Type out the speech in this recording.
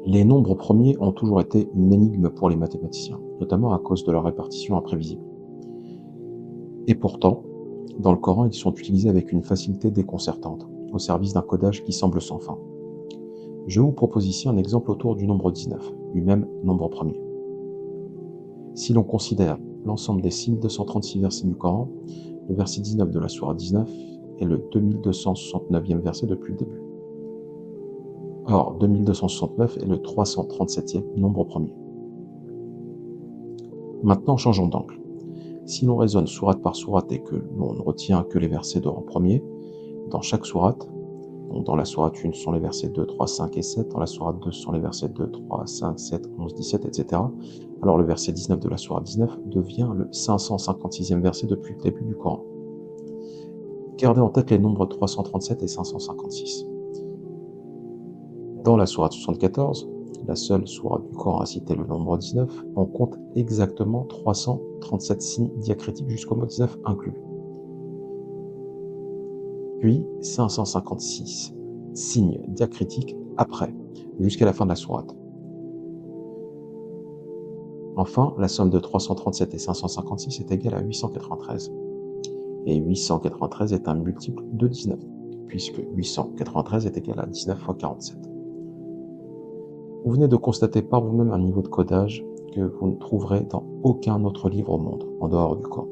Les nombres premiers ont toujours été une énigme pour les mathématiciens, notamment à cause de leur répartition imprévisible. Et pourtant, dans le Coran, ils sont utilisés avec une facilité déconcertante, au service d'un codage qui semble sans fin. Je vous propose ici un exemple autour du nombre 19, lui-même nombre premier. Si l'on considère l'ensemble des 6236 versets du Coran, le verset 19 de la sourate 19 est le 2269e verset depuis le début. Or, 2269 est le 337e nombre premier. Maintenant, changeons d'angle. Si l'on raisonne sourate par sourate et que l'on ne retient que les versets de rang premier, dans chaque sourate, donc dans la sourate 1 ce sont les versets 2, 3, 5 et 7, dans la sourate 2 ce sont les versets 2, 3, 5, 7, 11, 17, etc. Alors le verset 19 de la sourate 19 devient le 556e verset depuis le début du Coran. Gardez en tête les nombres 337 et 556. Dans la sourate 74, la seule sourate du Coran à citer le nombre 19, on compte exactement 337 signes diacritiques jusqu'au mot 19 inclus. Puis 556 signes diacritiques après, jusqu'à la fin de la sourate. Enfin, la somme de 337 et 556 est égale à 893. Et 893 est un multiple de 19, puisque 893 est égal à 19 fois 47. Vous venez de constater par vous-même un niveau de codage que vous ne trouverez dans aucun autre livre au monde, en dehors du Coran.